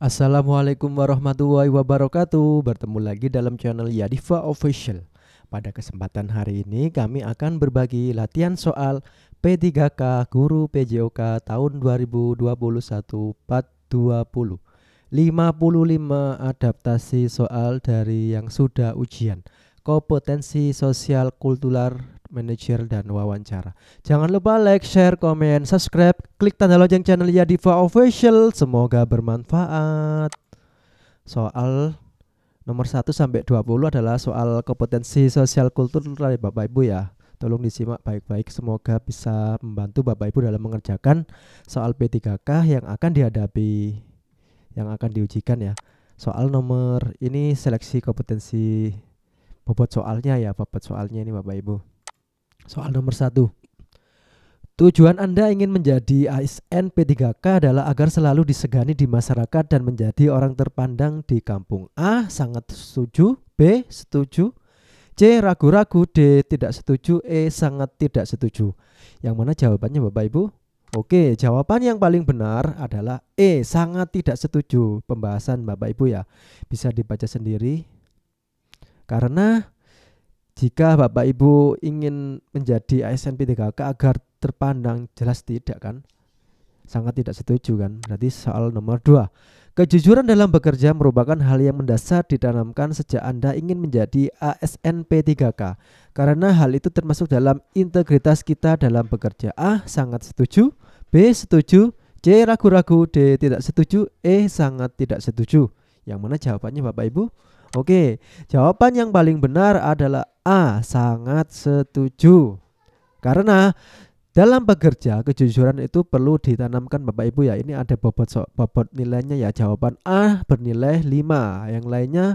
Assalamualaikum warahmatullahi wabarakatuh. Bertemu lagi dalam channel Yadiva Official. Pada kesempatan hari ini kami akan berbagi latihan soal P3K Guru PJOK tahun 2021 part 20. 55 adaptasi soal dari yang sudah ujian. Kompetensi sosial kultural manajer dan wawancara. Jangan lupa like, share, komen, subscribe, klik tanda lonceng channel Yadiva Official. Semoga bermanfaat. Soal nomor 1 sampai 20 adalah soal kompetensi sosial kultural Bapak Ibu ya. Tolong disimak baik-baik, semoga bisa membantu Bapak Ibu dalam mengerjakan soal P3K yang akan dihadapi, yang akan diujikan ya. Soal nomor ini seleksi kompetensi bobot soalnya ya, bobot soalnya ini Bapak Ibu. Soal nomor 1. Tujuan Anda ingin menjadi ASN P3K adalah agar selalu disegani di masyarakat dan menjadi orang terpandang di kampung. A. Sangat setuju. B. Setuju. C. Ragu-ragu. D. Tidak setuju. E. Sangat tidak setuju. Yang mana jawabannya Bapak Ibu? Oke, jawaban yang paling benar adalah E. Sangat tidak setuju. Pembahasan Bapak Ibu ya, bisa dibaca sendiri. Karena jika Bapak Ibu ingin menjadi ASN P3K agar terpandang, jelas tidak kan? Sangat tidak setuju kan? Berarti soal nomor 2. Kejujuran dalam bekerja merupakan hal yang mendasar ditanamkan sejak Anda ingin menjadi ASN P3K. Karena hal itu termasuk dalam integritas kita dalam bekerja. A. Sangat setuju. B. Setuju. C. Ragu-ragu. D. Tidak setuju. E. Sangat tidak setuju. Yang mana jawabannya Bapak Ibu? Oke, jawaban yang paling benar adalah A. Sangat setuju. Karena dalam bekerja kejujuran itu perlu ditanamkan Bapak Ibu ya. Ini ada bobot nilainya ya. Jawaban A bernilai 5. Yang lainnya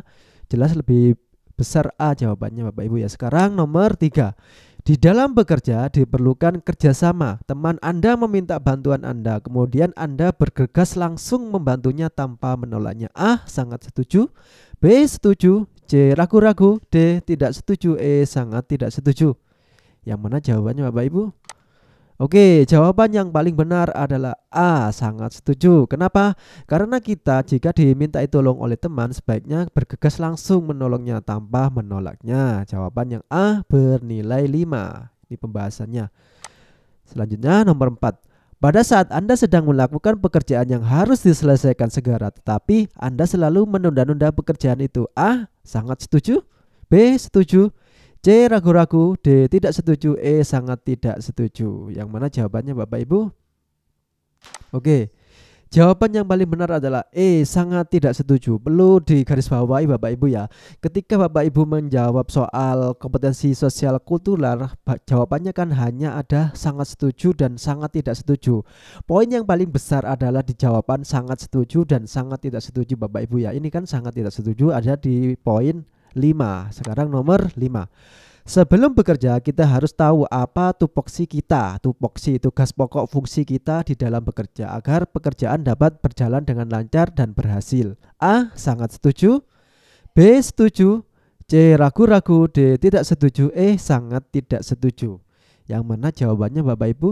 jelas lebih besar A jawabannya Bapak Ibu ya. Sekarang nomor 3. Di dalam bekerja diperlukan kerjasama. Teman Anda meminta bantuan Anda, kemudian Anda bergegas langsung membantunya tanpa menolaknya. A. Sangat setuju. B. Setuju. C. Ragu-ragu. D. Tidak setuju. E. Sangat tidak setuju. Yang mana jawabannya Bapak Ibu? Oke, jawaban yang paling benar adalah A. Sangat setuju. Kenapa? Karena kita jika dimintai tolong oleh teman sebaiknya bergegas langsung menolongnya tanpa menolaknya. Jawaban yang A bernilai 5. Ini pembahasannya. Selanjutnya nomor 4. Pada saat Anda sedang melakukan pekerjaan yang harus diselesaikan segera, tetapi Anda selalu menunda-nunda pekerjaan itu. A. Sangat setuju. B. Setuju. C. Ragu-ragu. D. Tidak setuju. E. Sangat tidak setuju. Yang mana jawabannya Bapak Ibu? Oke, jawaban yang paling benar adalah E. Sangat tidak setuju. Perlu digarisbawahi Bapak Ibu ya. Ketika Bapak Ibu menjawab soal kompetensi sosial kultural, jawabannya kan hanya ada sangat setuju dan sangat tidak setuju. Poin yang paling besar adalah di jawaban sangat setuju dan sangat tidak setuju Bapak Ibu ya. Ini kan sangat tidak setuju ada di poin 5. Sekarang nomor 5. Sebelum bekerja kita harus tahu apa tupoksi kita. Tupoksi tugas pokok fungsi kita di dalam bekerja agar pekerjaan dapat berjalan dengan lancar dan berhasil. A. Sangat setuju. B. Setuju. C. Ragu-ragu. D. Tidak setuju. E. Sangat tidak setuju. Yang mana jawabannya Bapak Ibu?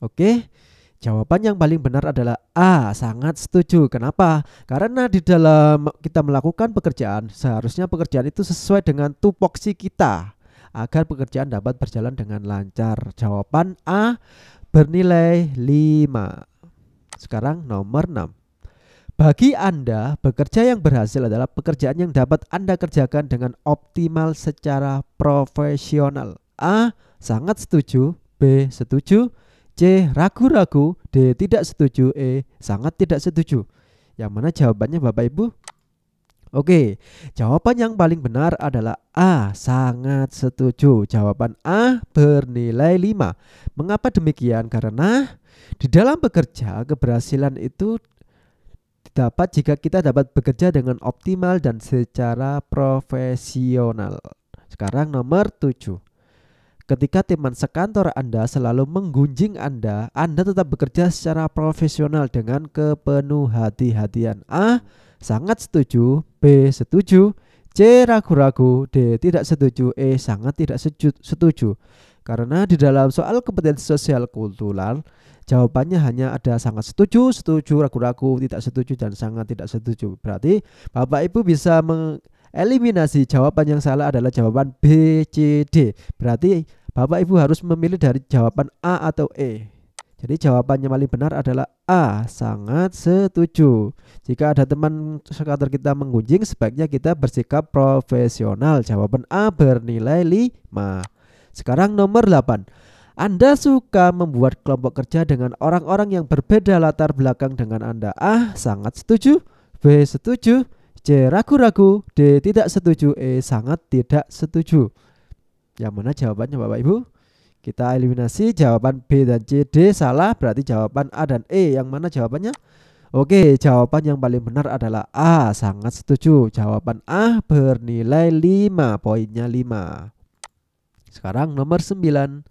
Oke, jawaban yang paling benar adalah A. Sangat setuju. Kenapa? Karena di dalam kita melakukan pekerjaan, seharusnya pekerjaan itu sesuai dengan tupoksi kita agar pekerjaan dapat berjalan dengan lancar. Jawaban A bernilai 5. Sekarang nomor 6. Bagi Anda, bekerja yang berhasil adalah pekerjaan yang dapat Anda kerjakan dengan optimal secara profesional. A. Sangat setuju. B. Setuju. C. Ragu-ragu. D. Tidak setuju. E. Sangat tidak setuju. Yang mana jawabannya Bapak Ibu? Oke, jawaban yang paling benar adalah A. Sangat setuju. Jawaban A bernilai 5. Mengapa demikian? Karena di dalam bekerja keberhasilan itu dapat jika kita dapat bekerja dengan optimal dan secara profesional. Sekarang nomor 7. Ketika teman sekantor Anda selalu menggunjing Anda tetap bekerja secara profesional dengan kepenuh hati-hatian. A. Sangat setuju. B. Setuju. C. Ragu-ragu. D. Tidak setuju. E. Sangat tidak setuju. Karena di dalam soal kompetensi sosial kultural, jawabannya hanya ada sangat setuju, setuju, ragu-ragu, tidak setuju, dan sangat tidak setuju. Berarti Bapak Ibu bisa mengeliminasi jawaban yang salah adalah jawaban B, C, D. Berarti Bapak Ibu harus memilih dari jawaban A atau E. Jadi jawabannya paling benar adalah A, sangat setuju. Jika ada teman sekantor kita menggunjing, sebaiknya kita bersikap profesional. Jawaban A bernilai 5. Sekarang nomor 8. Anda suka membuat kelompok kerja dengan orang-orang yang berbeda latar belakang dengan Anda. A, sangat setuju. B, setuju. C, ragu-ragu. D, tidak setuju. E, sangat tidak setuju. Yang mana jawabannya Bapak Ibu? Kita eliminasi jawaban B dan C, D salah. Berarti jawaban A dan E. Yang mana jawabannya? Oke, jawaban yang paling benar adalah A, sangat setuju. Jawaban A bernilai 5, poinnya 5. Sekarang nomor 9.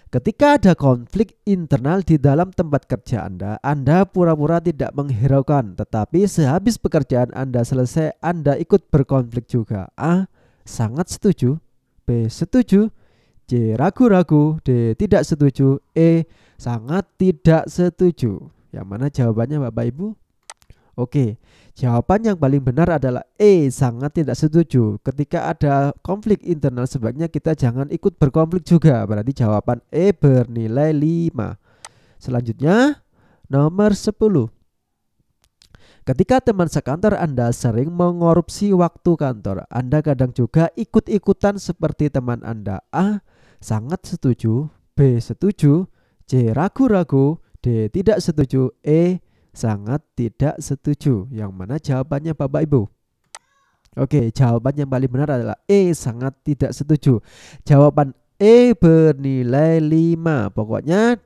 Ketika ada konflik internal di dalam tempat kerja Anda pura-pura tidak menghiraukan, tetapi sehabis pekerjaan Anda selesai, Anda ikut berkonflik juga. A, sangat setuju. B, setuju. C, ragu-ragu. D, tidak setuju. E, sangat tidak setuju. Yang mana jawabannya Bapak Ibu? Oke, jawaban yang paling benar adalah E, sangat tidak setuju. Ketika ada konflik internal, sebaiknya kita jangan ikut berkonflik juga. Berarti jawaban E bernilai 5. Selanjutnya, nomor 10. Ketika teman sekantor Anda sering mengorupsi waktu kantor, Anda kadang juga ikut-ikutan seperti teman Anda. A, sangat setuju. B, setuju. C, ragu-ragu. D, tidak setuju. E, sangat tidak setuju. Yang mana jawabannya Bapak Ibu? Oke, jawaban yang paling benar adalah E, sangat tidak setuju. Jawaban E bernilai 5. Pokoknya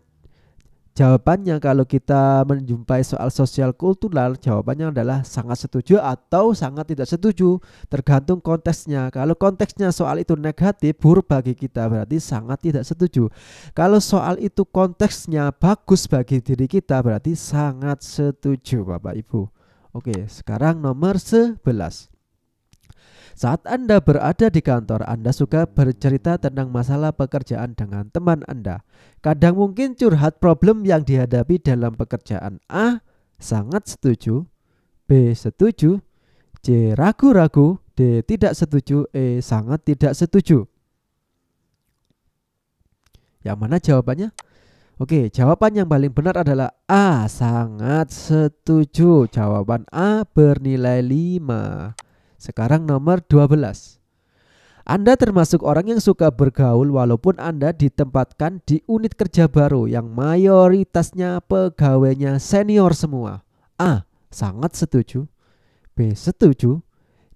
jawabannya kalau kita menjumpai soal sosial kultural, jawabannya adalah sangat setuju atau sangat tidak setuju, tergantung konteksnya. Kalau konteksnya soal itu negatif, buruk bagi kita, berarti sangat tidak setuju. Kalau soal itu konteksnya bagus bagi diri kita, berarti sangat setuju Bapak Ibu. Oke, sekarang nomor 11. Saat Anda berada di kantor, Anda suka bercerita tentang masalah pekerjaan dengan teman Anda. Kadang mungkin curhat problem yang dihadapi dalam pekerjaan. A, sangat setuju. B, setuju. C, ragu-ragu. D, tidak setuju. E, sangat tidak setuju. Yang mana jawabannya? Oke, jawaban yang paling benar adalah A, sangat setuju. Jawaban A bernilai 5. Sekarang nomor 12. Anda termasuk orang yang suka bergaul walaupun Anda ditempatkan di unit kerja baru yang mayoritasnya pegawainya senior semua. A, sangat setuju. B, setuju.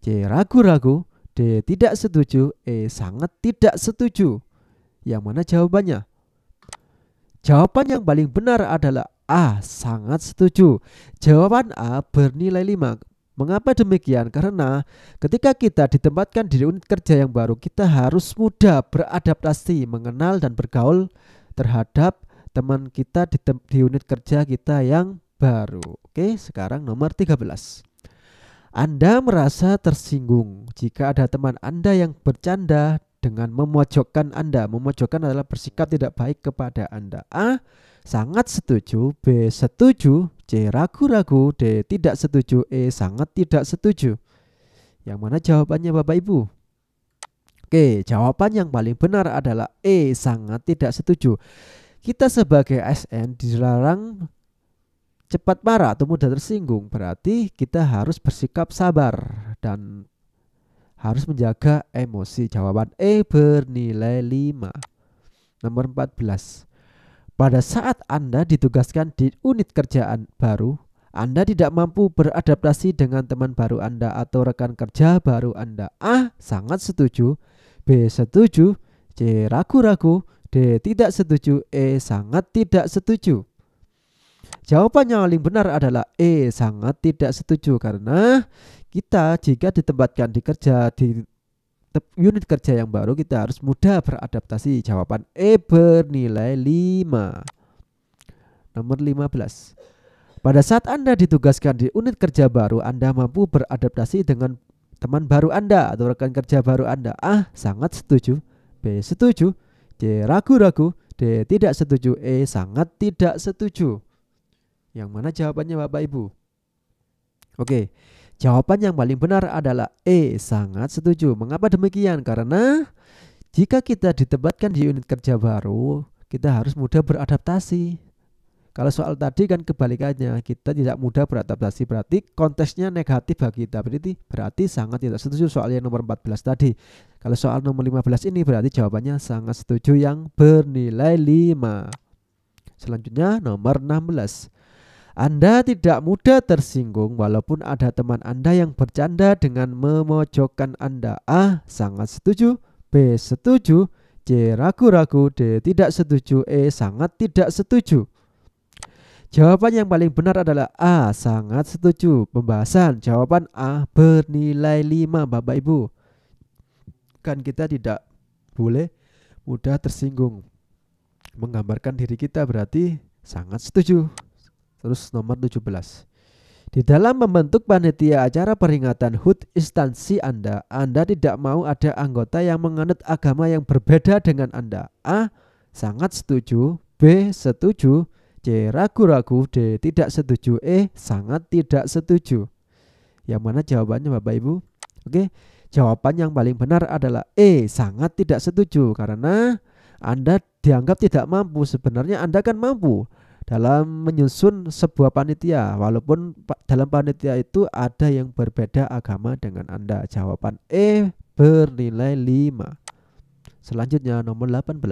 C, ragu-ragu. D, tidak setuju. E, sangat tidak setuju. Yang mana jawabannya? Jawaban yang paling benar adalah A, sangat setuju. Jawaban A bernilai 5. Mengapa demikian? Karena ketika kita ditempatkan di unit kerja yang baru, kita harus mudah beradaptasi, mengenal dan bergaul terhadap teman kita di unit kerja kita yang baru. Oke, sekarang nomor 13. Anda merasa tersinggung jika ada teman Anda yang bercanda dengan memojokkan Anda. Memojokkan adalah bersikap tidak baik kepada Anda. A, sangat setuju. B, setuju. C, ragu-ragu. D, tidak setuju. E, sangat tidak setuju. Yang mana jawabannya Bapak Ibu? Oke, jawaban yang paling benar adalah E, sangat tidak setuju. Kita sebagai ASN dilarang cepat marah atau mudah tersinggung. Berarti kita harus bersikap sabar dan harus menjaga emosi. Jawaban E bernilai 5. Nomor 14. Pada saat Anda ditugaskan di unit kerjaan baru, Anda tidak mampu beradaptasi dengan teman baru Anda atau rekan kerja baru Anda. A, sangat setuju. B, setuju. C, ragu-ragu. D, tidak setuju. E, sangat tidak setuju. Jawaban yang paling benar adalah E, sangat tidak setuju. Karena kita jika ditempatkan di kerja di unit kerja yang baru, kita harus mudah beradaptasi. Jawaban E bernilai 5. Nomor 15. Pada saat Anda ditugaskan di unit kerja baru, Anda mampu beradaptasi dengan teman baru Anda atau rekan kerja baru Anda. A, sangat setuju. B, setuju. C. Ragu-ragu. D. Tidak setuju. E. Sangat tidak setuju. Yang mana jawabannya Bapak Ibu? Oke, jawaban yang paling benar adalah E. Sangat setuju. Mengapa demikian? Karena jika kita ditempatkan di unit kerja baru, kita harus mudah beradaptasi. Kalau soal tadi kan kebalikannya, kita tidak mudah beradaptasi, berarti konteksnya negatif bagi kita, berarti sangat tidak setuju soal yang nomor 14 tadi. Kalau soal nomor 15 ini berarti jawabannya sangat setuju yang bernilai 5. Selanjutnya nomor 16. Anda tidak mudah tersinggung walaupun ada teman Anda yang bercanda dengan memojokkan Anda. A. Sangat setuju. B. Setuju. C. Ragu-ragu. D. Tidak setuju. E. Sangat tidak setuju. Jawaban yang paling benar adalah A. Sangat setuju. Pembahasan jawaban A bernilai 5 Bapak Ibu. Kan kita tidak boleh mudah tersinggung. Menggambarkan diri kita berarti sangat setuju. Terus nomor 17. Di dalam membentuk panitia acara peringatan HUT instansi Anda tidak mau ada anggota yang menganut agama yang berbeda dengan Anda. A. Sangat setuju. B. Setuju. C. Ragu-ragu. D. Tidak setuju. E. Sangat tidak setuju. Yang mana jawabannya Bapak Ibu? Oke, jawaban yang paling benar adalah E. Sangat tidak setuju. Karena Anda dianggap tidak mampu. Sebenarnya Anda kan mampu dalam menyusun sebuah panitia, walaupun dalam panitia itu ada yang berbeda agama dengan Anda. Jawaban E bernilai 5. Selanjutnya nomor 18.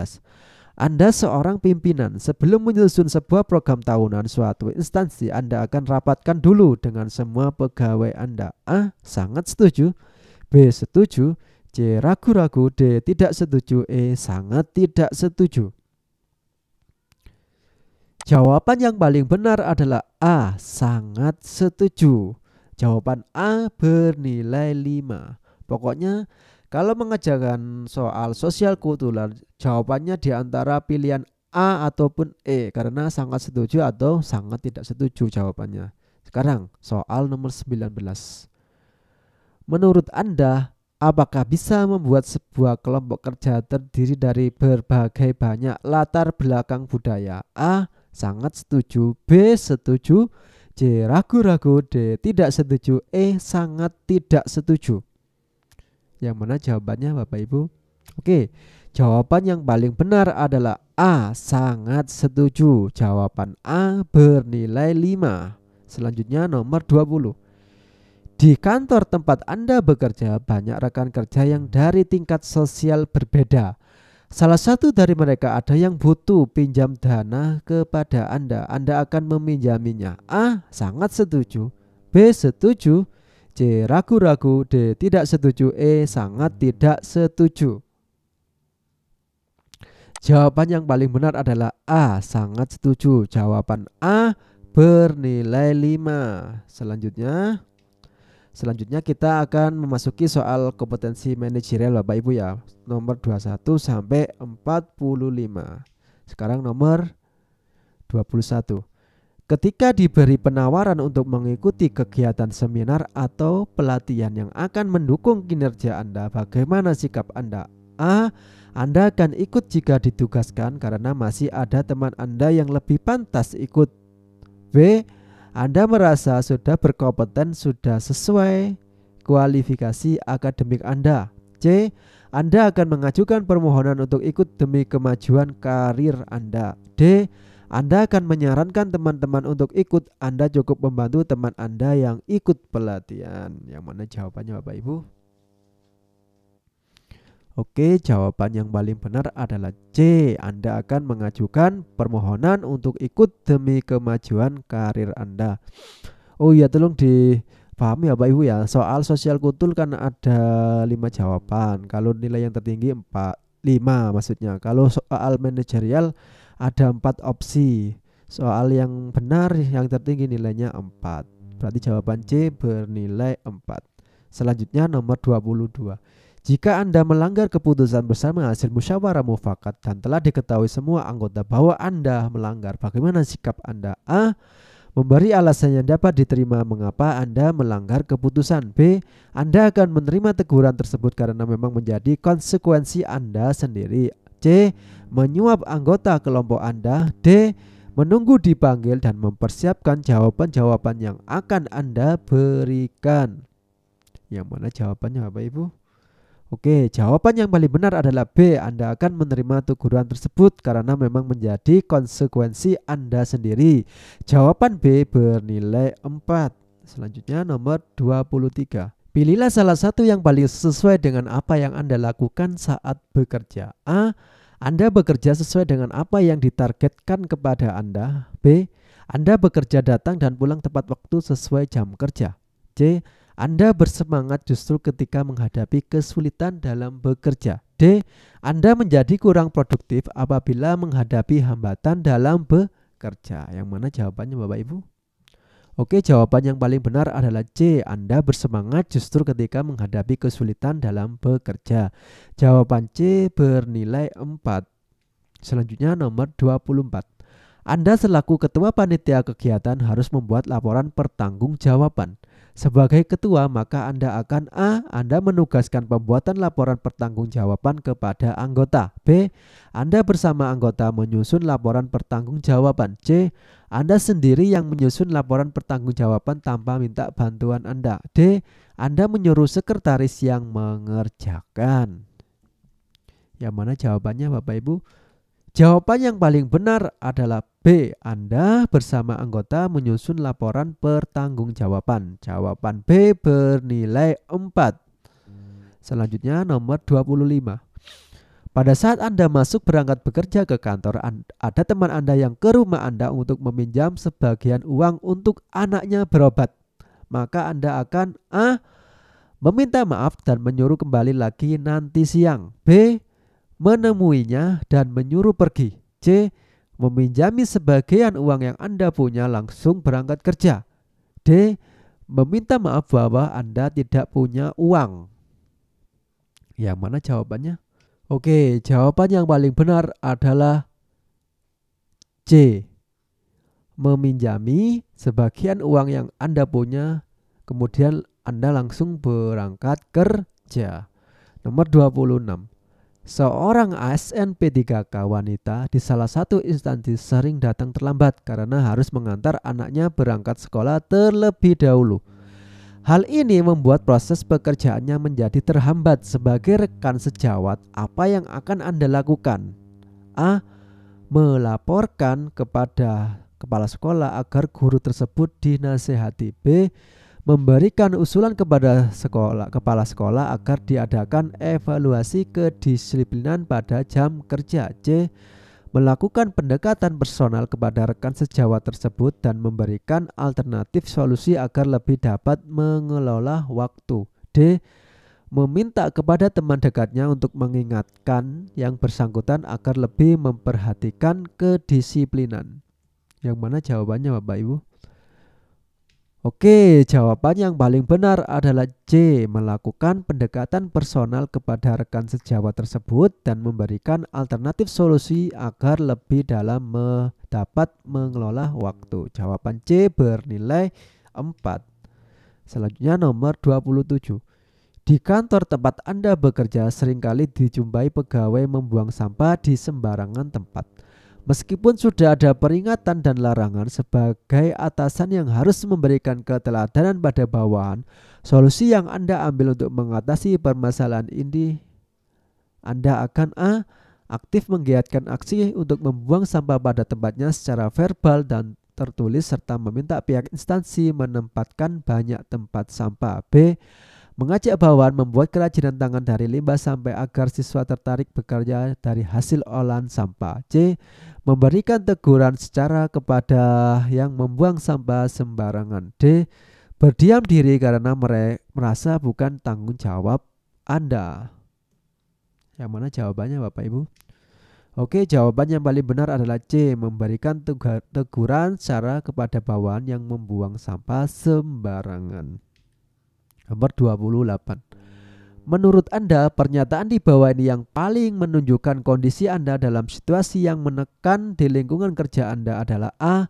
Anda seorang pimpinan. Sebelum menyusun sebuah program tahunan suatu instansi, Anda akan rapatkan dulu dengan semua pegawai Anda. A. Sangat setuju. B. Setuju. C. Ragu-ragu. D. Tidak setuju. E. Sangat tidak setuju. Jawaban yang paling benar adalah A. Sangat setuju. Jawaban A bernilai 5. Pokoknya kalau mengerjakan soal sosial kultural, jawabannya di antara pilihan A ataupun E, karena sangat setuju atau sangat tidak setuju jawabannya. Sekarang soal nomor 19. Menurut Anda, apakah bisa membuat sebuah kelompok kerja terdiri dari berbagai banyak latar belakang budaya? A. Sangat setuju. B. Setuju. C. Ragu-ragu. D. Tidak setuju. E. Sangat tidak setuju. Yang mana jawabannya Bapak Ibu? Oke, jawaban yang paling benar adalah A. Sangat setuju. Jawaban A bernilai 5. Selanjutnya nomor 20. Di kantor tempat Anda bekerja, banyak rekan kerja yang dari tingkat sosial berbeda. Salah satu dari mereka ada yang butuh pinjam dana kepada Anda. Anda akan meminjaminya. A. Sangat setuju. B. Setuju. C. Ragu-ragu. D. Tidak setuju. E. Sangat tidak setuju. Jawaban yang paling benar adalah A. Sangat setuju. Jawaban A bernilai 5. Selanjutnya kita akan memasuki soal kompetensi manajerial Bapak Ibu ya. Nomor 21 sampai 45. Sekarang nomor 21. Ketika diberi penawaran untuk mengikuti kegiatan seminar atau pelatihan yang akan mendukung kinerja Anda, bagaimana sikap Anda? A. Anda akan ikut jika ditugaskan karena masih ada teman Anda yang lebih pantas ikut. B. Anda merasa sudah berkompeten, sudah sesuai kualifikasi akademik Anda. C. Anda akan mengajukan permohonan untuk ikut demi kemajuan karir Anda. D. Anda akan menyarankan teman-teman untuk ikut. Anda cukup membantu teman Anda yang ikut pelatihan. Yang mana jawabannya Bapak Ibu? Oke, jawaban yang paling benar adalah C. Anda akan mengajukan permohonan untuk ikut demi kemajuan karir Anda. Oh iya, tolong dipahami ya Bapak Ibu ya. Soal sosial kultur kan ada 5 jawaban. Kalau nilai yang tertinggi 5 maksudnya. Kalau soal manajerial ada 4 opsi. Soal yang benar yang tertinggi nilainya 4. Berarti jawaban C bernilai 4. Selanjutnya nomor 22. Jika Anda melanggar keputusan bersama hasil musyawarah mufakat dan telah diketahui semua anggota bahwa Anda melanggar, bagaimana sikap Anda? A. Memberi alasan yang dapat diterima mengapa Anda melanggar keputusan. B. Anda akan menerima teguran tersebut karena memang menjadi konsekuensi Anda sendiri. C. Menyuap anggota kelompok Anda. D. Menunggu dipanggil dan mempersiapkan jawaban-jawaban yang akan Anda berikan. Yang mana jawabannya Bapak Ibu? Oke, jawaban yang paling benar adalah B. Anda akan menerima teguran tersebut karena memang menjadi konsekuensi Anda sendiri. Jawaban B bernilai 4. Selanjutnya nomor 23. Pilihlah salah satu yang paling sesuai dengan apa yang Anda lakukan saat bekerja. A. Anda bekerja sesuai dengan apa yang ditargetkan kepada Anda. B. Anda bekerja datang dan pulang tepat waktu sesuai jam kerja. C. Anda bersemangat justru ketika menghadapi kesulitan dalam bekerja. D. Anda menjadi kurang produktif apabila menghadapi hambatan dalam bekerja. Yang mana jawabannya Bapak Ibu? Oke, jawaban yang paling benar adalah C. Anda bersemangat justru ketika menghadapi kesulitan dalam bekerja. Jawaban C bernilai 4. Selanjutnya nomor 24. Anda selaku ketua panitia kegiatan harus membuat laporan pertanggungjawaban. Sebagai ketua, maka Anda akan A. Anda menugaskan pembuatan laporan pertanggungjawaban kepada anggota. B. Anda bersama anggota menyusun laporan pertanggungjawaban. C. Anda sendiri yang menyusun laporan pertanggungjawaban tanpa minta bantuan Anda. D. Anda menyuruh sekretaris yang mengerjakan. Yang mana jawabannya Bapak Ibu? Jawaban yang paling benar adalah B. Anda bersama anggota menyusun laporan pertanggungjawaban. Jawaban B bernilai 4. Selanjutnya nomor 25. Pada saat Anda masuk berangkat bekerja ke kantor, ada teman Anda yang ke rumah Anda untuk meminjam sebagian uang untuk anaknya berobat. Maka Anda akan A. Meminta maaf dan menyuruh kembali lagi nanti siang. B. Menemuinya dan menyuruh pergi. C. Meminjami sebagian uang yang Anda punya langsung berangkat kerja. D. Meminta maaf bahwa Anda tidak punya uang. Yang mana jawabannya? Oke, jawaban yang paling benar adalah C. Meminjami sebagian uang yang Anda punya, kemudian Anda langsung berangkat kerja. Nomor 26. Seorang ASN P3K wanita di salah satu instansi sering datang terlambat karena harus mengantar anaknya berangkat sekolah terlebih dahulu. Hal ini membuat proses pekerjaannya menjadi terhambat. Sebagai rekan sejawat, apa yang akan Anda lakukan? A. Melaporkan kepada kepala sekolah agar guru tersebut dinasehati. B. Memberikan usulan kepada kepala sekolah agar diadakan evaluasi kedisiplinan pada jam kerja. C. Melakukan pendekatan personal kepada rekan sejawat tersebut dan memberikan alternatif solusi agar lebih dapat mengelola waktu. D. Meminta kepada teman dekatnya untuk mengingatkan yang bersangkutan agar lebih memperhatikan kedisiplinan. Yang mana jawabannya Bapak Ibu? Oke, jawaban yang paling benar adalah C. Melakukan pendekatan personal kepada rekan sejawat tersebut dan memberikan alternatif solusi agar lebih dalam dapat mengelola waktu. Jawaban C bernilai 4. Selanjutnya nomor 27. Di kantor tempat Anda bekerja seringkali dijumpai pegawai membuang sampah di sembarangan tempat. Meskipun sudah ada peringatan dan larangan, sebagai atasan yang harus memberikan keteladanan pada bawahan, solusi yang Anda ambil untuk mengatasi permasalahan ini, Anda akan A. Aktif menggiatkan aksi untuk membuang sampah pada tempatnya secara verbal dan tertulis serta meminta pihak instansi menempatkan banyak tempat sampah. B. Mengajak bawahan membuat kerajinan tangan dari limbah sampai agar siswa tertarik bekerja dari hasil olahan sampah. C. Memberikan teguran secara kepada yang membuang sampah sembarangan. D. Berdiam diri karena merasa bukan tanggung jawab Anda. Yang mana jawabannya Bapak Ibu? Oke, jawaban yang paling benar adalah C. Memberikan teguran secara kepada bawahan yang membuang sampah sembarangan. Nomor 28. Menurut Anda, pernyataan di bawah ini yang paling menunjukkan kondisi Anda dalam situasi yang menekan di lingkungan kerja Anda adalah A.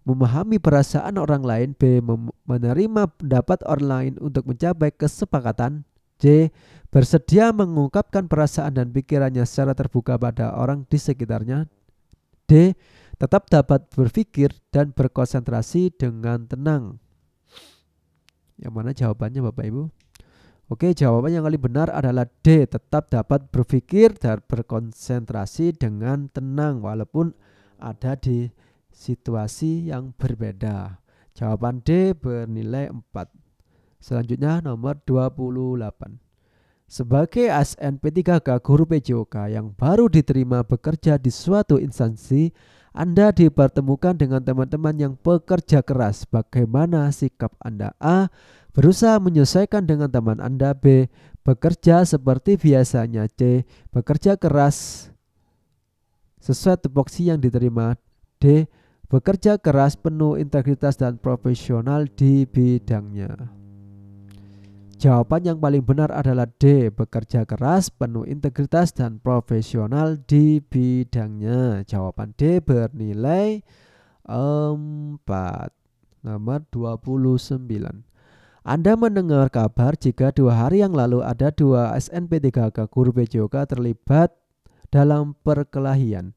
Memahami perasaan orang lain. B. Menerima pendapat orang lain untuk mencapai kesepakatan. C. Bersedia mengungkapkan perasaan dan pikirannya secara terbuka pada orang di sekitarnya. D. Tetap dapat berpikir dan berkonsentrasi dengan tenang. Yang mana jawabannya Bapak Ibu? Oke, jawaban yang paling benar adalah D. Tetap dapat berpikir dan berkonsentrasi dengan tenang walaupun ada di situasi yang berbeda. Jawaban D bernilai 4. Selanjutnya nomor 28. Sebagai ASN P3K guru PJOK yang baru diterima bekerja di suatu instansi, Anda dipertemukan dengan teman-teman yang bekerja keras. Bagaimana sikap Anda? A. Berusaha menyesuaikan dengan teman Anda. B. Bekerja seperti biasanya. C. Bekerja keras sesuai tupoksi yang diterima. D. Bekerja keras, penuh integritas dan profesional di bidangnya. Jawaban yang paling benar adalah D. Bekerja keras, penuh integritas dan profesional di bidangnya. Jawaban D bernilai 4. Nomor 29. Anda mendengar kabar jika 2 hari yang lalu ada 2 ASN P3K guru PJOK terlibat dalam perkelahian.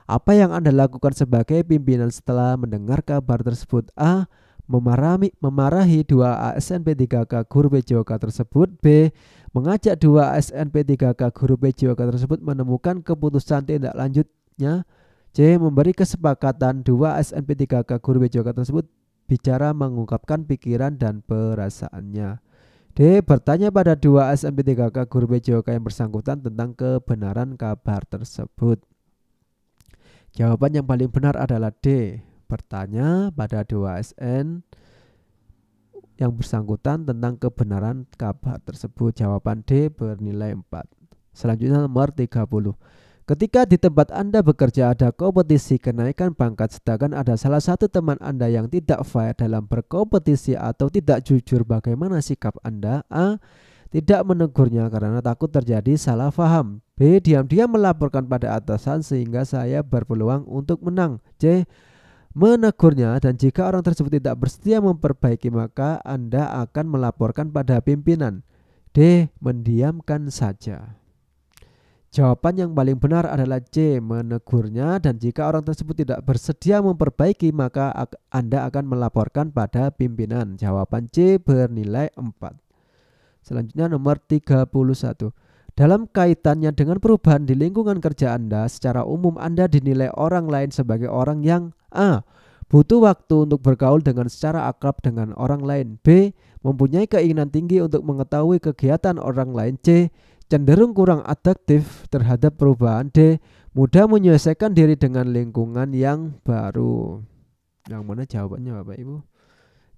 Apa yang Anda lakukan sebagai pimpinan setelah mendengar kabar tersebut? A. Memarahi 2 ASN P3K guru PJOK tersebut. B. Mengajak 2 ASN P3K guru PJOK tersebut menemukan keputusan tindak lanjutnya. C. Memberi kesepakatan 2 ASN P3K guru PJOK tersebut bicara mengungkapkan pikiran dan perasaannya. D. Bertanya pada 2 ASN P3K guru PJOK yang bersangkutan tentang kebenaran kabar tersebut. Jawaban yang paling benar adalah D. Bertanya pada 2 ASN yang bersangkutan tentang kebenaran kabar tersebut. Jawaban D bernilai 4. Selanjutnya nomor 30. Ketika di tempat Anda bekerja ada kompetisi kenaikan pangkat, sedangkan ada salah satu teman Anda yang tidak fair dalam berkompetisi atau tidak jujur, bagaimana sikap Anda? A. Tidak menegurnya karena takut terjadi salah paham. B. Diam-diam melaporkan pada atasan sehingga saya berpeluang untuk menang. C. Menegurnya dan jika orang tersebut tidak bersedia memperbaiki maka Anda akan melaporkan pada pimpinan. D. Mendiamkan saja. Jawaban yang paling benar adalah C. Menegurnya dan jika orang tersebut tidak bersedia memperbaiki maka Anda akan melaporkan pada pimpinan. Jawaban C bernilai 4. Selanjutnya nomor 31. Dalam kaitannya dengan perubahan di lingkungan kerja Anda, secara umum Anda dinilai orang lain sebagai orang yang A. Butuh waktu untuk bergaul dengan secara akrab dengan orang lain. B. Mempunyai keinginan tinggi untuk mengetahui kegiatan orang lain. C. Cenderung kurang adaptif terhadap perubahan. D. Mudah menyelesaikan diri dengan lingkungan yang baru. Yang mana jawabannya Bapak Ibu?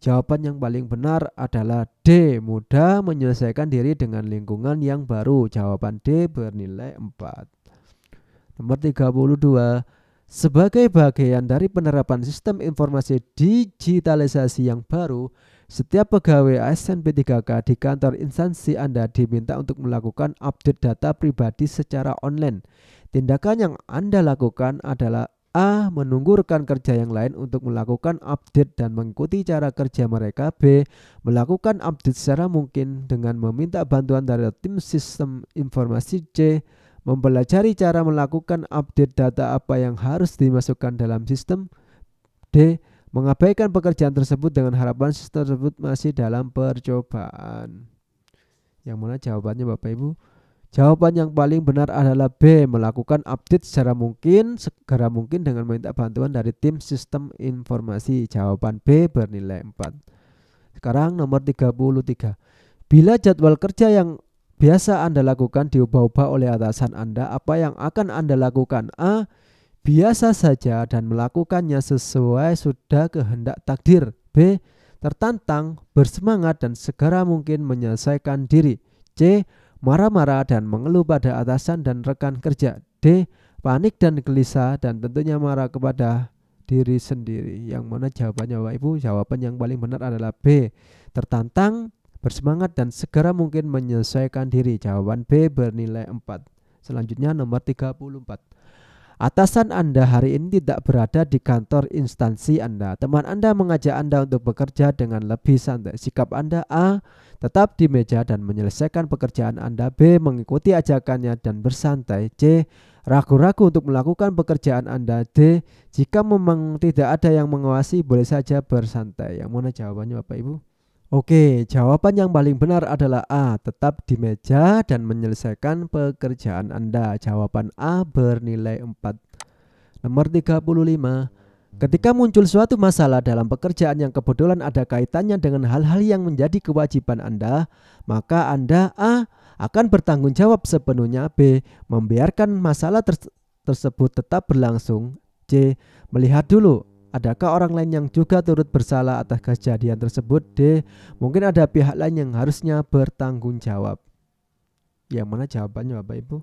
Jawaban yang paling benar adalah D. Mudah menyelesaikan diri dengan lingkungan yang baru. Jawaban D bernilai 4. Nomor 32. Sebagai bagian dari penerapan sistem informasi digitalisasi yang baru, setiap pegawai ASN P3K di kantor instansi Anda diminta untuk melakukan update data pribadi secara online. Tindakan yang Anda lakukan adalah A. Menunggu rekan kerja yang lain untuk melakukan update dan mengikuti cara kerja mereka. B. Melakukan update secara mungkin dengan meminta bantuan dari tim sistem informasi. C. Mempelajari cara melakukan update data apa yang harus dimasukkan dalam sistem. D. Mengabaikan pekerjaan tersebut dengan harapan sistem tersebut masih dalam percobaan. Yang mana jawabannya Bapak Ibu? Jawaban yang paling benar adalah B. Melakukan update secara mungkin, segera mungkin dengan meminta bantuan dari tim sistem informasi. Jawaban B bernilai 4. Sekarang nomor 33. Bila jadwal kerja yang biasa Anda lakukan diubah-ubah oleh atasan Anda, apa yang akan Anda lakukan? A. Biasa saja dan melakukannya sesuai sudah kehendak takdir. B. Tertantang, bersemangat dan segera mungkin menyelesaikan diri. C. Marah-marah dan mengeluh pada atasan dan rekan kerja. D. Panik dan gelisah dan tentunya marah kepada diri sendiri. Yang mana jawabannya Bapak Ibu? Jawaban yang paling benar adalah B. Tertantang, bersemangat dan segera mungkin menyelesaikan diri. Jawaban B bernilai 4. Selanjutnya nomor 34. Atasan Anda hari ini tidak berada di kantor instansi Anda. Teman Anda mengajak Anda untuk bekerja dengan lebih santai. Sikap Anda: A. Tetap di meja dan menyelesaikan pekerjaan Anda. B. Mengikuti ajakannya dan bersantai. C. Ragu-ragu untuk melakukan pekerjaan Anda. D. Jika memang tidak ada yang mengawasi, boleh saja bersantai. Yang mana jawabannya Bapak Ibu? Oke, jawaban yang paling benar adalah A. Tetap di meja dan menyelesaikan pekerjaan Anda. Jawaban A bernilai 4. Nomor 35. Ketika muncul suatu masalah dalam pekerjaan yang kebetulan ada kaitannya dengan hal-hal yang menjadi kewajiban Anda, maka Anda: A. Akan bertanggung jawab sepenuhnya. B. Membiarkan masalah tersebut tetap berlangsung. C. Melihat dulu adakah orang lain yang juga turut bersalah atas kejadian tersebut. D. Mungkin ada pihak lain yang harusnya bertanggung jawab. Yang mana jawabannya Bapak Ibu?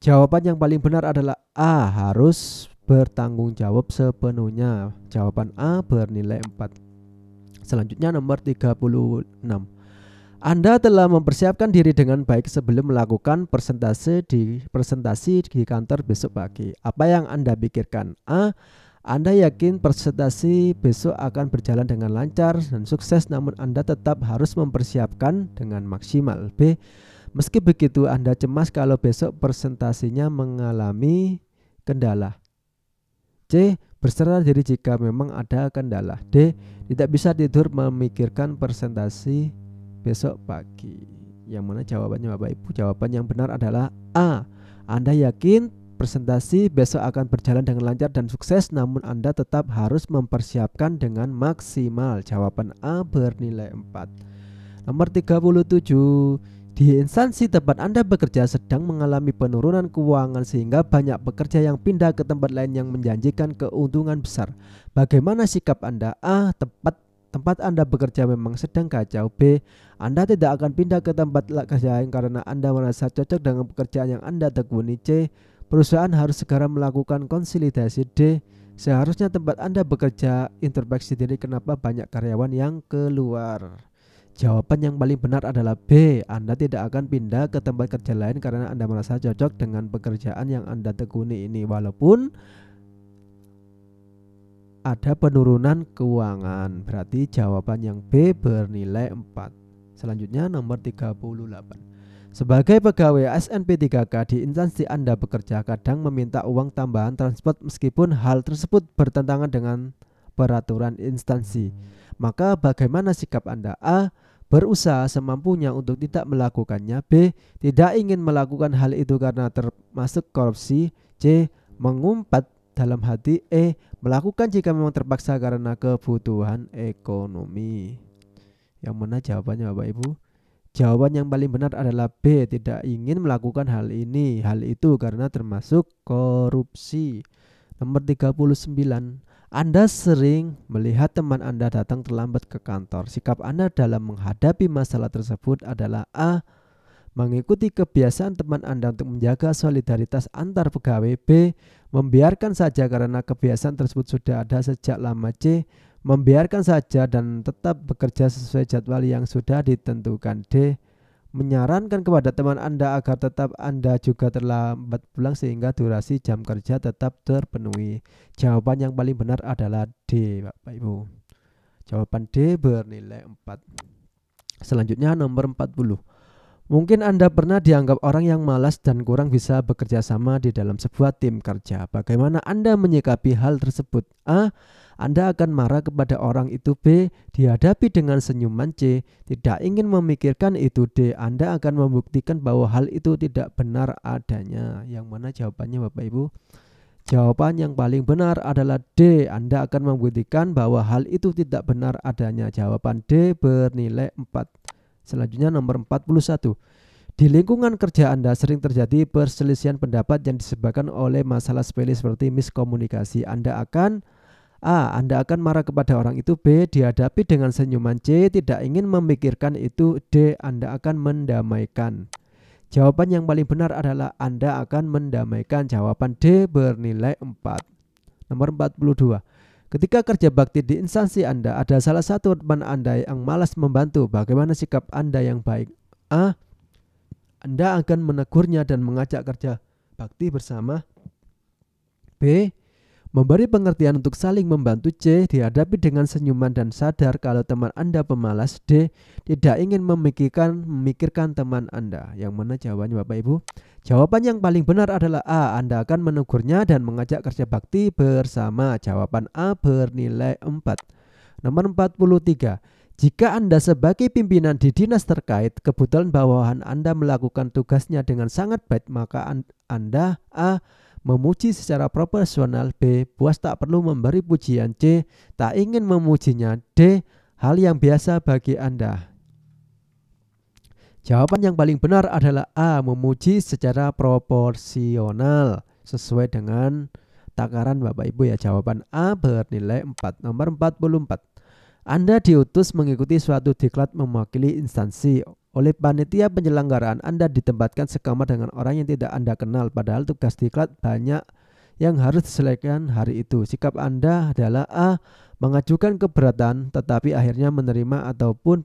Jawaban yang paling benar adalah A. Harus bertanggung jawab sepenuhnya. Jawaban A bernilai 4. Selanjutnya nomor 36. Anda telah mempersiapkan diri dengan baik sebelum melakukan presentasi di kantor besok pagi. Apa yang Anda pikirkan? A. Anda yakin presentasi besok akan berjalan dengan lancar dan sukses, namun Anda tetap harus mempersiapkan dengan maksimal. B. Meski begitu, Anda cemas kalau besok presentasinya mengalami kendala. C. Berserah diri jika memang ada kendala. D. Tidak bisa tidur memikirkan presentasi besok pagi. Yang mana jawabannya Bapak Ibu? Jawaban yang benar adalah A. Anda yakin presentasi besok akan berjalan dengan lancar dan sukses, namun Anda tetap harus mempersiapkan dengan maksimal. Jawaban A bernilai 4. Nomor 37. Di instansi tempat Anda bekerja sedang mengalami penurunan keuangan sehingga banyak pekerja yang pindah ke tempat lain yang menjanjikan keuntungan besar. Bagaimana sikap Anda? A. Tempat Anda bekerja memang sedang kacau. B. Anda tidak akan pindah ke tempat kerja lain karena Anda merasa cocok dengan pekerjaan yang Anda tekuni. C. Perusahaan harus segera melakukan konsolidasi. D. Seharusnya tempat Anda bekerja introspeksi diri kenapa banyak karyawan yang keluar. Jawaban yang paling benar adalah B. Anda tidak akan pindah ke tempat kerja lain karena Anda merasa cocok dengan pekerjaan yang Anda tekuni ini, walaupun ada penurunan keuangan. Berarti jawaban yang B bernilai 4. Selanjutnya nomor 38. Sebagai pegawai SNP 3K di instansi Anda bekerja kadang meminta uang tambahan transport meskipun hal tersebut bertentangan dengan peraturan instansi. Maka bagaimana sikap Anda? A. Berusaha semampunya untuk tidak melakukannya. B. Tidak ingin melakukan hal itu karena termasuk korupsi. C. Mengumpat dalam hati. E. Melakukan jika memang terpaksa karena kebutuhan ekonomi. Yang mana jawabannya Bapak Ibu? Jawaban yang paling benar adalah B. Tidak ingin melakukan hal itu karena termasuk korupsi. Nomor 39. Anda sering melihat teman Anda datang terlambat ke kantor. Sikap Anda dalam menghadapi masalah tersebut adalah A. Mengikuti kebiasaan teman Anda untuk menjaga solidaritas antar pegawai. B. Membiarkan saja karena kebiasaan tersebut sudah ada sejak lama. C. Membiarkan saja dan tetap bekerja sesuai jadwal yang sudah ditentukan. D. Menyarankan kepada teman Anda agar tetap Anda juga terlambat pulang sehingga durasi jam kerja tetap terpenuhi. Jawaban yang paling benar adalah D, Bapak Ibu. Jawaban D bernilai 4. Selanjutnya nomor 40. Mungkin Anda pernah dianggap orang yang malas dan kurang bisa bekerja sama di dalam sebuah tim kerja. Bagaimana Anda menyikapi hal tersebut? A. Anda akan marah kepada orang itu. B. Dihadapi dengan senyuman. C. Tidak ingin memikirkan itu. D. Anda akan membuktikan bahwa hal itu tidak benar adanya. Yang mana jawabannya Bapak Ibu? Jawaban yang paling benar adalah D. Anda akan membuktikan bahwa hal itu tidak benar adanya. Jawaban D bernilai 4. Selanjutnya nomor 41. Di lingkungan kerja Anda sering terjadi perselisihan pendapat yang disebabkan oleh masalah sepele seperti miskomunikasi. Anda akan marah kepada orang itu. B. Dihadapi dengan senyuman. C. Tidak ingin memikirkan itu. D. Anda akan mendamaikan. Jawaban yang paling benar adalah Anda akan mendamaikan. Jawaban D bernilai 4. Nomor 42. Ketika kerja bakti di instansi Anda, ada salah satu teman Anda yang malas membantu. Bagaimana sikap Anda yang baik? A. Anda akan menegurnya dan mengajak kerja bakti bersama. B. Memberi pengertian untuk saling membantu. C. Dihadapi dengan senyuman dan sadar kalau teman Anda pemalas. D. Tidak ingin memikirkan teman Anda. Yang mana jawabannya Bapak Ibu? Jawaban yang paling benar adalah A. Anda akan menegurnya dan mengajak kerja bakti bersama. Jawaban A bernilai 4. Nomor 43. Jika Anda sebagai pimpinan di dinas terkait, kebetulan bawahan Anda melakukan tugasnya dengan sangat baik, maka Anda A. memuji secara proporsional. B. Puas tak perlu memberi pujian. C. Tak ingin memujinya. D. Hal yang biasa bagi Anda. Jawaban yang paling benar adalah A. Memuji secara proporsional sesuai dengan takaran Bapak Ibu ya. Jawaban A bernilai 4. Nomor 44. Anda diutus mengikuti suatu diklat mewakili instansi. Oleh panitia penyelenggaraan, Anda ditempatkan sekamar dengan orang yang tidak Anda kenal. Padahal tugas diklat banyak yang harus diselesaikan hari itu. Sikap Anda adalah A. mengajukan keberatan tetapi akhirnya menerima aturan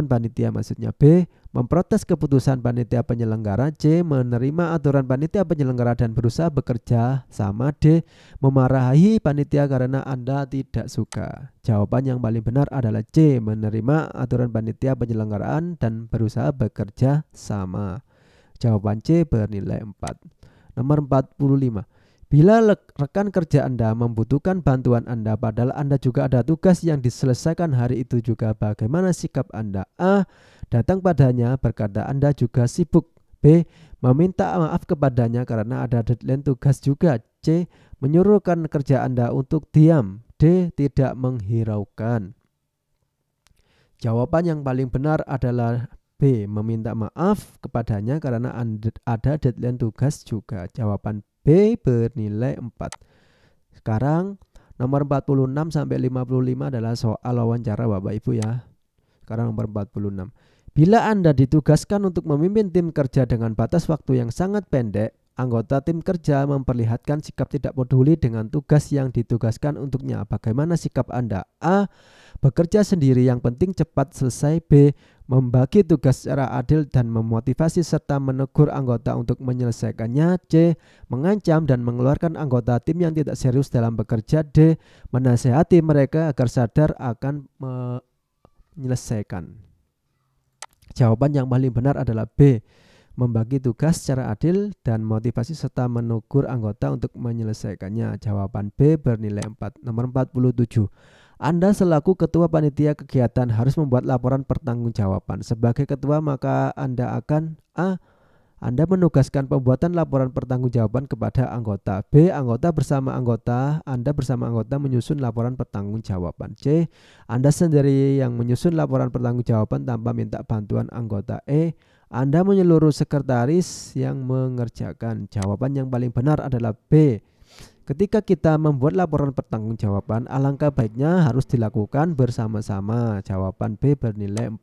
panitia maksudnya. B. memprotes keputusan panitia penyelenggara. C. menerima aturan panitia penyelenggara dan berusaha bekerja sama. D. memarahi panitia karena Anda tidak suka. Jawaban yang paling benar adalah C. menerima aturan panitia penyelenggaraan dan berusaha bekerja sama. Jawaban C bernilai 4. Nomor 45. Bila rekan kerja Anda membutuhkan bantuan Anda padahal Anda juga ada tugas yang diselesaikan hari itu juga, bagaimana sikap Anda? A. datang padanya berkata Anda juga sibuk. B. meminta maaf kepadanya karena ada deadline tugas juga. C. menyuruh rekan kerja Anda untuk diam. D. tidak menghiraukan. Jawaban yang paling benar adalah B. meminta maaf kepadanya karena ada deadline tugas juga. Jawaban B bernilai 4. Sekarang nomor 46 sampai 55 adalah soal wawancara Bapak Ibu ya. Sekarang nomor 46. Bila Anda ditugaskan untuk memimpin tim kerja dengan batas waktu yang sangat pendek, anggota tim kerja memperlihatkan sikap tidak peduli dengan tugas yang ditugaskan untuknya. Bagaimana sikap Anda? A. bekerja sendiri, yang penting cepat selesai. B. membagi tugas secara adil dan memotivasi serta menegur anggota untuk menyelesaikannya. C. mengancam dan mengeluarkan anggota tim yang tidak serius dalam bekerja. D. menasehati mereka agar sadar akan menyelesaikan. Jawaban yang paling benar adalah B. membagi tugas secara adil dan motivasi serta menegur anggota untuk menyelesaikannya. Jawaban B bernilai 4. Nomor 47. Anda selaku ketua panitia kegiatan harus membuat laporan pertanggungjawaban. Sebagai ketua maka Anda akan A. Anda menugaskan pembuatan laporan pertanggungjawaban kepada anggota. B. Anda bersama anggota menyusun laporan pertanggungjawaban. C. Anda sendiri yang menyusun laporan pertanggungjawaban tanpa minta bantuan anggota. E. Anda menyeluruh sekretaris yang mengerjakan. Jawaban yang paling benar adalah B. Ketika kita membuat laporan pertanggungjawaban, alangkah baiknya harus dilakukan bersama-sama. Jawaban B bernilai 4.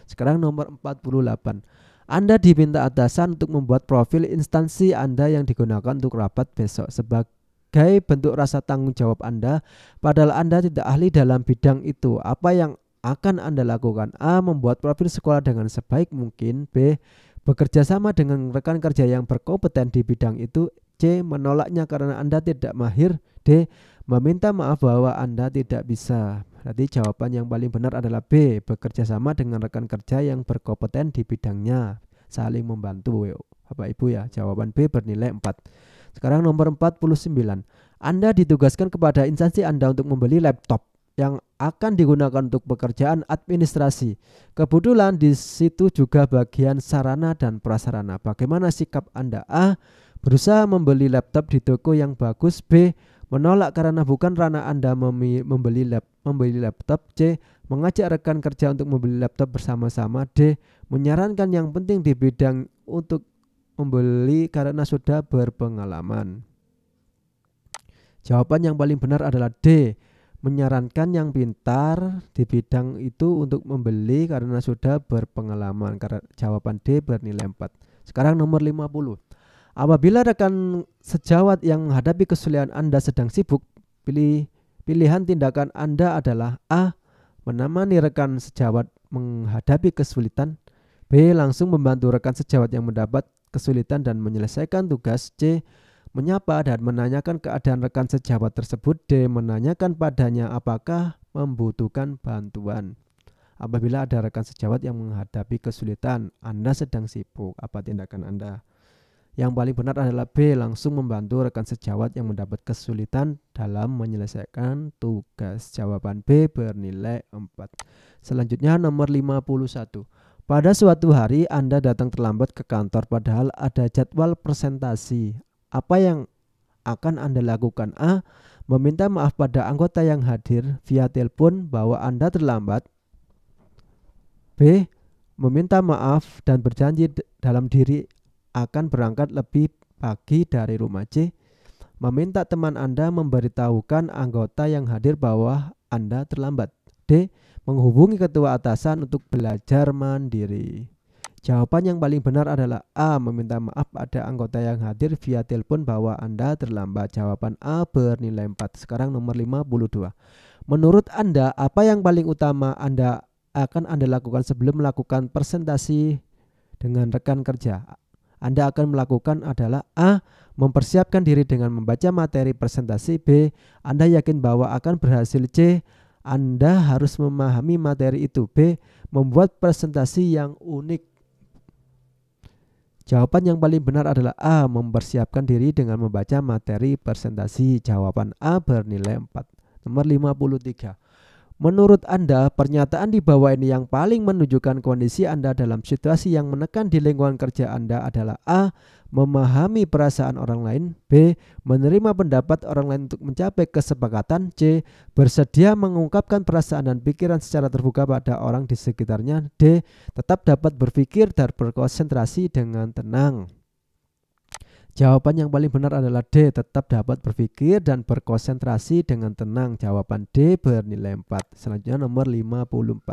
Sekarang nomor 48. Anda diminta atasan untuk membuat profil instansi Anda yang digunakan untuk rapat besok. Sebagai bentuk rasa tanggung jawab Anda, padahal Anda tidak ahli dalam bidang itu, apa yang akan Anda lakukan? A. membuat profil sekolah dengan sebaik mungkin. B. bekerja sama dengan rekan kerja yang berkompeten di bidang itu. C. menolaknya karena Anda tidak mahir. D. meminta maaf bahwa Anda tidak bisa. Berarti jawaban yang paling benar adalah B. bekerja sama dengan rekan kerja yang berkompeten di bidangnya, saling membantu Bapak Ibu ya. Jawaban B bernilai 4. Sekarang nomor 49. Anda ditugaskan kepada instansi Anda untuk membeli laptop yang akan digunakan untuk pekerjaan administrasi. Kebetulan di situ juga bagian sarana dan prasarana. Bagaimana sikap Anda? A. berusaha membeli laptop di toko yang bagus. B. menolak karena bukan ranah Anda membeli laptop. C. mengajak rekan kerja untuk membeli laptop bersama-sama. D. menyarankan yang penting di bidang untuk membeli karena sudah berpengalaman. Jawaban yang paling benar adalah D. menyarankan yang pintar di bidang itu untuk membeli karena sudah berpengalaman. Jawaban D bernilai 4. Sekarang nomor 50. Apabila rekan sejawat yang menghadapi kesulitan Anda sedang sibuk, pilihan tindakan Anda adalah A. menemani rekan sejawat menghadapi kesulitan. B. langsung membantu rekan sejawat yang mendapat kesulitan dan menyelesaikan tugas. C. Menyapa dan menanyakan keadaan rekan sejawat tersebut. D. Menanyakan padanya apakah membutuhkan bantuan. Apabila ada rekan sejawat yang menghadapi kesulitan, Anda sedang sibuk, apa tindakan Anda? Yang paling benar adalah B. Langsung membantu rekan sejawat yang mendapat kesulitan dalam menyelesaikan tugas. Jawaban B bernilai 4. Selanjutnya nomor 51. Pada suatu hari Anda datang terlambat ke kantor padahal ada jadwal presentasi. Apa yang akan Anda lakukan? A. Meminta maaf pada anggota yang hadir via telepon bahwa Anda terlambat. B. Meminta maaf dan berjanji dalam diri akan berangkat lebih pagi dari rumah. C. Meminta teman Anda memberitahukan anggota yang hadir bahwa Anda terlambat. D. Menghubungi ketua atasan untuk belajar mandiri. Jawaban yang paling benar adalah A. Meminta maaf pada anggota yang hadir via telepon bahwa Anda terlambat. Jawaban A bernilai 4. Sekarang nomor 52. Menurut Anda, apa yang paling utama Anda lakukan sebelum melakukan presentasi dengan rekan kerja? Anda akan melakukan adalah A. Mempersiapkan diri dengan membaca materi presentasi. B. Anda yakin bahwa akan berhasil. C. Anda harus memahami materi itu. B. Membuat presentasi yang unik. Jawaban yang paling benar adalah A. Mempersiapkan diri dengan membaca materi presentasi. Jawaban A bernilai 4. Nomor 53. Menurut Anda, pernyataan di bawah ini yang paling menunjukkan kondisi Anda dalam situasi yang menekan di lingkungan kerja Anda adalah A. Memahami perasaan orang lain. B. Menerima pendapat orang lain untuk mencapai kesepakatan. C. Bersedia mengungkapkan perasaan dan pikiran secara terbuka pada orang di sekitarnya. D. Tetap dapat berpikir dan berkonsentrasi dengan tenang. Jawaban yang paling benar adalah D. Tetap dapat berpikir dan berkonsentrasi dengan tenang. Jawaban D bernilai 4. Selanjutnya nomor 54.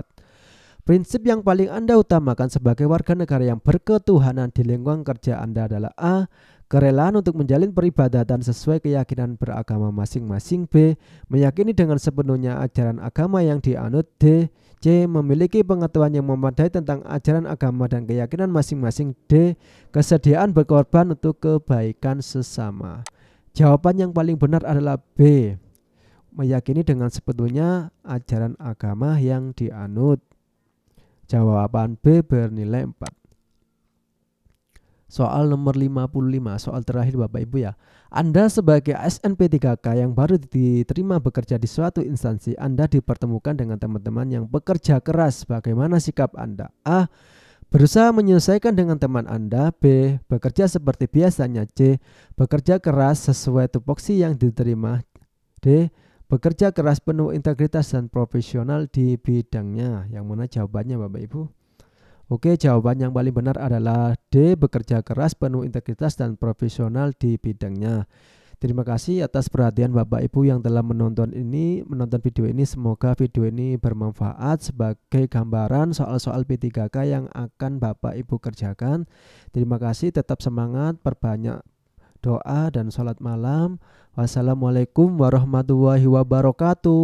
Prinsip yang paling Anda utamakan sebagai warga negara yang berketuhanan di lingkungan kerja Anda adalah A. Kerelaan untuk menjalin peribadatan sesuai keyakinan beragama masing-masing. B. Meyakini dengan sepenuhnya ajaran agama yang dianut. D. C. Memiliki pengetahuan yang memadai tentang ajaran agama dan keyakinan masing-masing. D. Kesediaan berkorban untuk kebaikan sesama. Jawaban yang paling benar adalah B. Meyakini dengan sepenuhnya ajaran agama yang dianut. Jawaban B bernilai 4. Soal nomor 55, soal terakhir Bapak Ibu ya. Anda sebagai ASN P3K yang baru diterima bekerja di suatu instansi, Anda dipertemukan dengan teman-teman yang bekerja keras. Bagaimana sikap Anda? A. Berusaha menyelesaikan dengan teman Anda. B. Bekerja seperti biasanya. C. Bekerja keras sesuai tupoksi yang diterima. D. Bekerja keras penuh integritas dan profesional di bidangnya. Yang mana jawabannya Bapak Ibu? Oke, jawaban yang paling benar adalah D. Bekerja keras, penuh integritas dan profesional di bidangnya. Terima kasih atas perhatian Bapak Ibu yang telah menonton video ini. Semoga video ini bermanfaat sebagai gambaran soal-soal P3K yang akan Bapak Ibu kerjakan. Terima kasih, tetap semangat, perbanyak doa dan sholat malam. Wassalamualaikum warahmatullahi wabarakatuh.